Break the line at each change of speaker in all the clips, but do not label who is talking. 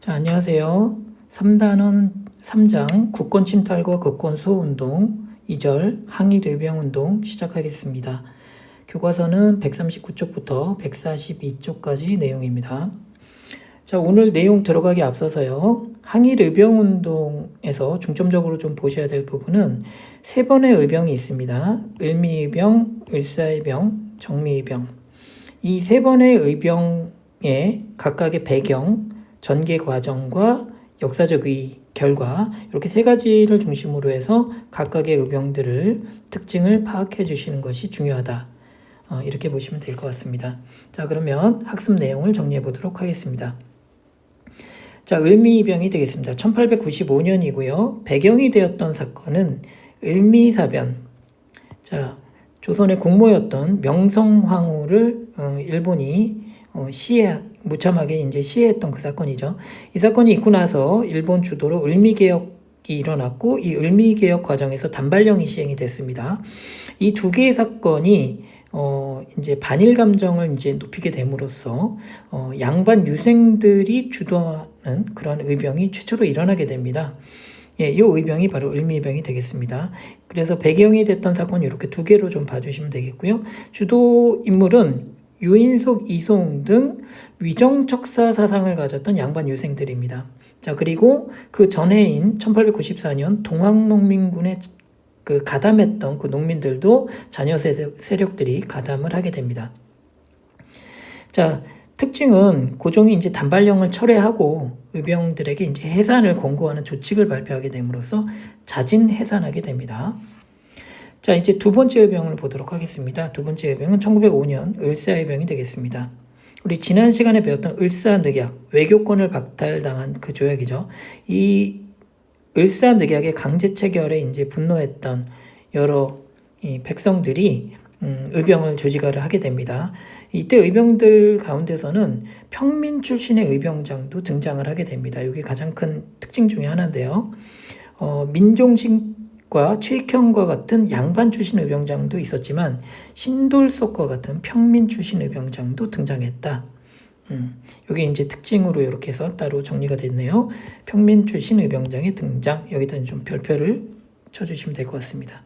자, 안녕하세요. 3단원 3장 국권 침탈과 국권 수호 운동 2절 항일 의병 운동 시작하겠습니다. 교과서는 139쪽부터 142쪽까지 내용입니다. 자, 오늘 내용 들어가기 앞서서요. 항일 의병 운동에서 중점적으로 좀 보셔야 될 부분은 세 번의 의병이 있습니다. 을미의병, 을사의병, 정미의병. 이 세 번의 의병의 각각의 배경, 전개 과정과 역사적 결과 이렇게 세 가지를 중심으로 해서 각각의 의병들을 특징을 파악해 주시는 것이 중요하다. 이렇게 보시면 될 것 같습니다. 자, 그러면 학습 내용을 정리해 보도록 하겠습니다. 자, 을미이병이 되겠습니다. 1895년이고요. 배경이 되었던 사건은 을미사변. 자, 조선의 국모였던 명성황후를 일본이 무참하게 이제 시해했던 그 사건이죠. 이 사건이 있고 나서 일본 주도로 을미개혁이 일어났고 이 을미개혁 과정에서 단발령이 시행이 됐습니다. 이 두 개의 사건이 이제 반일 감정을 이제 높이게 됨으로써 양반 유생들이 주도하는 그런 의병이 최초로 일어나게 됩니다. 예, 이 의병이 바로 을미의병이 되겠습니다. 그래서 배경이 됐던 사건이 이렇게 두 개로 좀 봐주시면 되겠고요. 주도 인물은 유인속, 이송 등 위정척사 사상을 가졌던 양반 유생들입니다. 자, 그리고 그 전해인 1894년 동학농민군에 가담했던 그 농민들도 자녀 세력들이 가담을 하게 됩니다. 자, 특징은 고종이 이제 단발령을 철회하고 의병들에게 이제 해산을 권고하는 조칙을 발표하게 됨으로써 자진 해산하게 됩니다. 자, 이제 두 번째 의병을 보도록 하겠습니다. 두 번째 의병은 1905년 을사의병이 되겠습니다. 우리 지난 시간에 배웠던 을사늑약, 외교권을 박탈당한 그 조약이죠. 이 을사늑약의 강제 체결에 이제 분노했던 여러 백성들이 의병을 조직화를 하게 됩니다. 이때 의병들 가운데서는 평민 출신의 의병장도 등장을 하게 됩니다. 이게 가장 큰 특징 중에 하나인데요. 민종식과 최익형과 같은 양반 출신 의병장도 있었지만 신돌석과 같은 평민 출신 의병장도 등장했다. 여기 이제 특징으로 이렇게 해서 따로 정리가 됐네요. 평민 출신 의병장의 등장. 여기다 좀 별표를 쳐주시면 될 것 같습니다.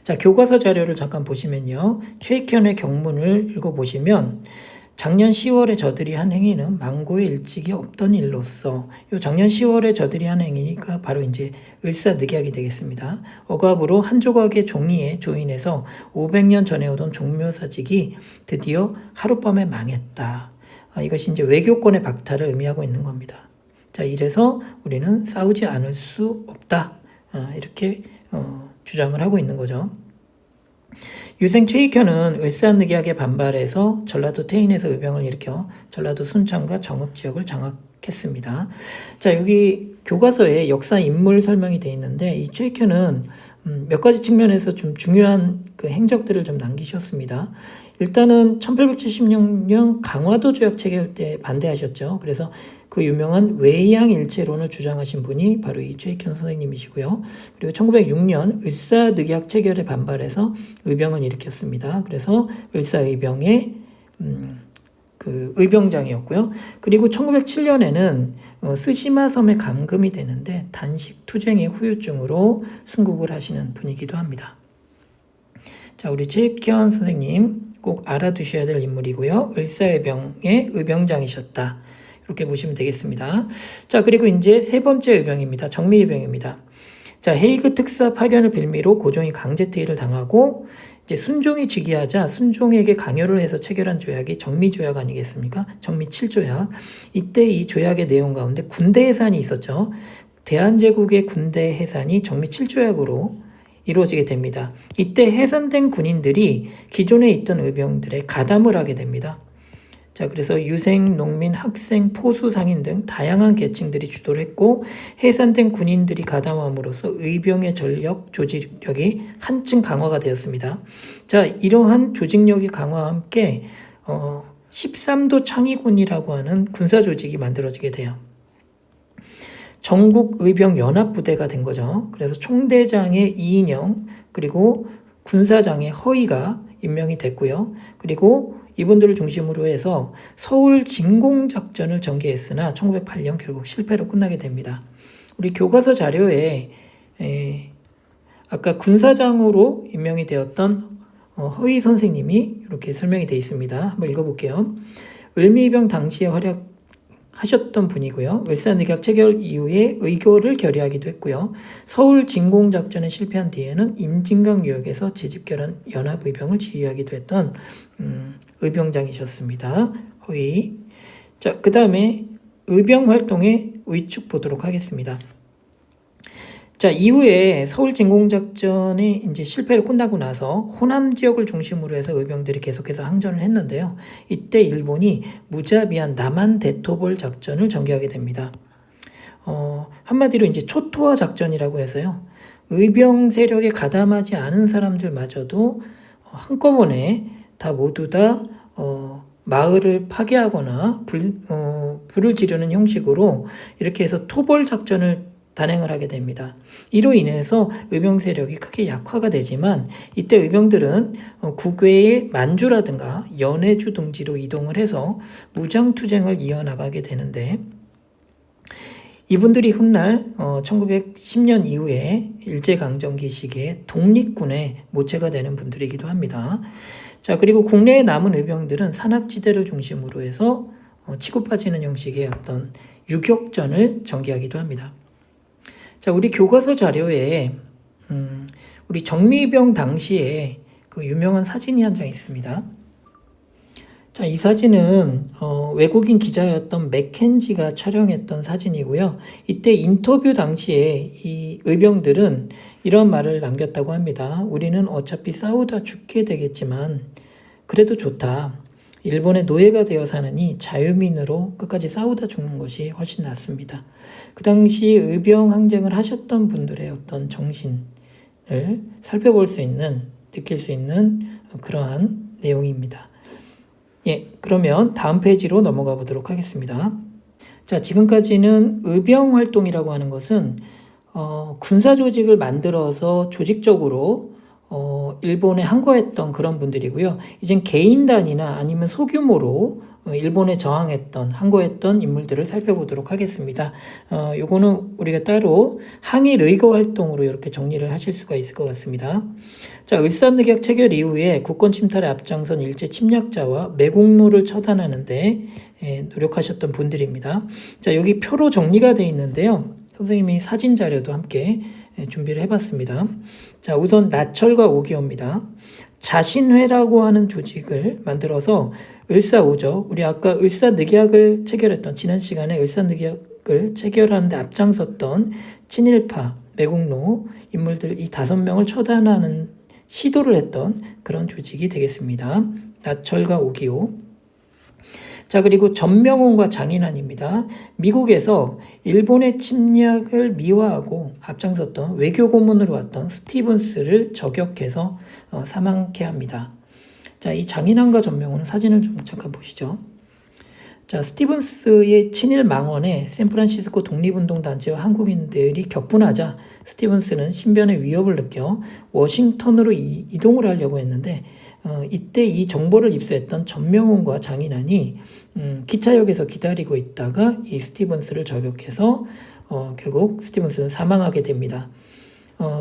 자, 교과서 자료를 잠깐 보시면요. 최익현의 경문을 읽어보시면 작년 10월에 저들이 한 행위는 망고의 일찍이 없던 일로서 요 작년 10월에 저들이 한 행위가 바로 이제 을사늑약이 되겠습니다. 억압으로 한 조각의 종이에 조인해서 500년 전에 오던 종묘사직이 드디어 하룻밤에 망했다. 이것이 이제 외교권의 박탈을 의미하고 있는 겁니다. 자, 이래서 우리는 싸우지 않을 수 없다. 이렇게 주장을 하고 있는 거죠. 유생 최익현은 을사늑약에 반발해서 전라도 태인에서 의병을 일으켜 전라도 순창과 정읍 지역을 장악했습니다. 자, 여기 교과서에 역사 인물 설명이 되어 있는데 이 최익현은 몇 가지 측면에서 좀 중요한 그 행적들을 좀 남기셨습니다. 일단은 1876년 강화도 조약 체결 때 반대하셨죠. 그래서 그 유명한 외양일체론을 주장하신 분이 바로 이 최익현 선생님이시고요. 그리고 1906년 을사늑약 체결에 반발해서 의병을 일으켰습니다. 그래서 을사의병의 그 의병장이었고요. 그리고 1907년에는 스시마 섬에 감금이 되는데 단식 투쟁의 후유증으로 순국을 하시는 분이기도 합니다. 자, 우리 최익현 선생님 꼭 알아두셔야 될 인물이고요. 을사의병의 의병장이셨다. 이렇게 보시면 되겠습니다. 자, 그리고 이제 세 번째 의병입니다. 정미의병입니다. 자, 헤이그 특사 파견을 빌미로 고종이 강제퇴위를 당하고 이제 순종이 즉위하자 순종에게 강요를 해서 체결한 조약이 정미조약 아니겠습니까? 정미 7조약. 이때 이 조약의 내용 가운데 군대 해산이 있었죠. 대한제국의 군대 해산이 정미 7조약으로 이루어지게 됩니다. 이때 해산된 군인들이 기존에 있던 의병들에 가담을 하게 됩니다. 자, 그래서 유생, 농민, 학생, 포수, 상인 등 다양한 계층들이 주도를 했고 해산된 군인들이 가담함으로써 의병의 전력, 조직력이 한층 강화가 되었습니다. 자, 이러한 조직력의 강화와 함께 13도 창의군이라고 하는 군사 조직이 만들어지게 돼요. 전국 의병 연합부대가 된 거죠. 그래서 총대장의 이인영 그리고 군사장의 허위가 임명이 됐고요. 그리고 이분들을 중심으로 해서 서울 진공작전을 전개했으나 1908년 결국 실패로 끝나게 됩니다. 우리 교과서 자료에 아까 군사장으로 임명이 되었던 허위 선생님이 이렇게 설명이 되어 있습니다. 한번 읽어볼게요. 을미이병 당시에 활약하셨던 분이고요. 을사늑약 체결 이후에 의교를 결의하기도 했고요. 서울 진공작전에 실패한 뒤에는 임진강 유역에서 재집결한 연합의병을 지휘하기도 했던 의병장이셨습니다. 허위. 자, 그 다음에 의병 활동의 위축 보도록 하겠습니다. 자, 이후에 서울 진공작전이 이제 실패로 끝나고 나서 호남 지역을 중심으로 해서 의병들이 계속해서 항전을 했는데요. 이때 일본이 무자비한 남한 대토벌 작전을 전개하게 됩니다. 한마디로 이제 초토화 작전이라고 해서요. 의병 세력에 가담하지 않은 사람들마저도 한꺼번에 다 모두 다 마을을 파괴하거나 불을 지르는 형식으로 이렇게 해서 토벌 작전을 단행을 하게 됩니다. 이로 인해서 의병 세력이 크게 약화가 되지만 이때 의병들은 국외의 만주라든가 연해주 등지로 이동을 해서 무장투쟁을 이어나가게 되는데 이분들이 훗날 1910년 이후에 일제강점기 시기에 독립군의 모체가 되는 분들이기도 합니다. 자, 그리고 국내에 남은 의병들은 산악지대를 중심으로 해서 치고 빠지는 형식의 어떤 유격전을 전개하기도 합니다. 자, 우리 교과서 자료에 우리 정미병 당시에 그 유명한 사진이 한 장 있습니다. 자, 이 사진은 외국인 기자였던 맥켄지가 촬영했던 사진이고요. 이때 인터뷰 당시에 이 의병들은 이런 말을 남겼다고 합니다. 우리는 어차피 싸우다 죽게 되겠지만 그래도 좋다. 일본의 노예가 되어 사느니 자유민으로 끝까지 싸우다 죽는 것이 훨씬 낫습니다. 그 당시 의병 항쟁을 하셨던 분들의 어떤 정신을 살펴볼 수 있는, 느낄 수 있는 그러한 내용입니다. 예, 그러면 다음 페이지로 넘어가 보도록 하겠습니다. 자, 지금까지는 의병 활동이라고 하는 것은 군사 조직을 만들어서 조직적으로 일본에 항거했던 그런 분들이고요. 이젠 개인 단위나 아니면 소규모로 일본에 저항했던, 항거했던 인물들을 살펴보도록 하겠습니다. 요거는 우리가 따로 항일 의거 활동으로 이렇게 정리를 하실 수가 있을 것 같습니다. 자, 을사늑약 체결 이후에 국권 침탈에 앞장선 일제 침략자와 매국노를 처단하는데 노력하셨던 분들입니다. 자, 여기 표로 정리가 되어 있는데요. 선생님이 사진 자료도 함께 준비를 해봤습니다. 자, 우선 나철과 오기호입니다. 자신회라고 하는 조직을 만들어서 을사오적, 우리 아까 을사늑약을 체결했던, 지난 시간에 을사늑약을 체결하는데 앞장섰던 친일파, 매국노 인물들 이 5명을 처단하는 시도를 했던 그런 조직이 되겠습니다. 나철과 오기호. 자, 그리고 전명훈과 장인환입니다. 미국에서 일본의 침략을 미화하고 앞장섰던 외교 고문으로 왔던 스티븐스를 저격해서 사망케 합니다. 자, 이 장인환과 전명훈은 사진을 좀 잠깐 보시죠. 자, 스티븐스의 친일 망언에 샌프란시스코 독립운동 단체와 한국인들이 격분하자 스티븐스는 신변의 위협을 느껴 워싱턴으로 이동을 하려고 했는데 이때 이 정보를 입수했던 전명훈과 장인환이 기차역에서 기다리고 있다가 이 스티븐스를 저격해서 결국 스티븐스는 사망하게 됩니다.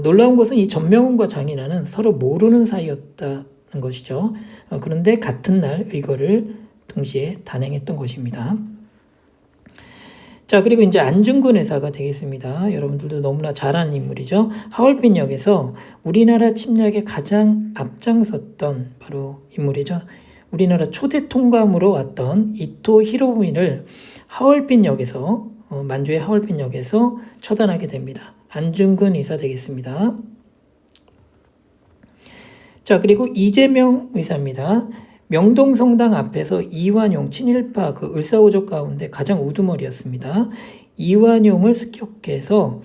놀라운 것은 이 전명훈과 장인환은 서로 모르는 사이였다는 것이죠. 그런데 같은 날 의거를 동시에 단행했던 것입니다. 자, 그리고 이제 안중근 의사가 되겠습니다. 여러분들도 너무나 잘 아는 인물이죠. 하얼빈 역에서 우리나라 침략에 가장 앞장섰던 바로 인물이죠. 우리나라 초대 통감으로 왔던 이토 히로부미를 하얼빈 역에서 만주의 하얼빈 역에서 처단하게 됩니다. 안중근 의사 되겠습니다. 자, 그리고 이재명 의사입니다. 명동성당 앞에서 이완용 친일파 그 을사오적 가운데 가장 우두머리였습니다. 이완용을 습격해서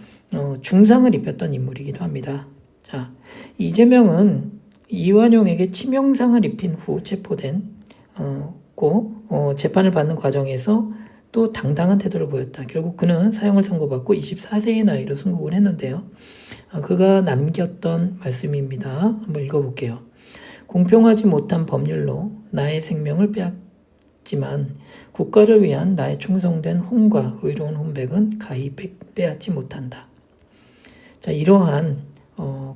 중상을 입혔던 인물이기도 합니다. 자, 이재명은 이완용에게 치명상을 입힌 후 체포된 재판을 받는 과정에서 또 당당한 태도를 보였다. 결국 그는 사형을 선고받고 24세의 나이로 순국을 했는데요. 그가 남겼던 말씀입니다. 한번 읽어볼게요. 공평하지 못한 법률로 나의 생명을 빼앗지만 국가를 위한 나의 충성된 혼과 의로운 혼백은 가히 빼앗지 못한다. 자, 이러한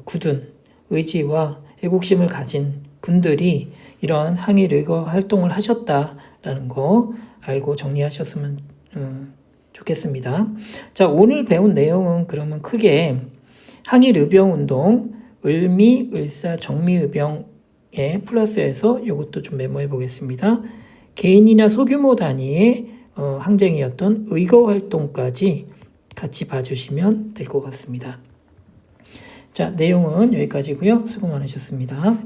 굳은 의지와 애국심을 가진 분들이 이러한 항일 의거 활동을 하셨다라는 거 알고 정리하셨으면 좋겠습니다. 자, 오늘 배운 내용은 그러면 크게 항일 의병운동, 을미, 을사, 정미의병에 플러스해서 이것도 좀 메모해 보겠습니다. 개인이나 소규모 단위의 항쟁이었던 의거 활동까지 같이 봐주시면 될 것 같습니다. 자, 내용은 여기까지고요. 수고 많으셨습니다.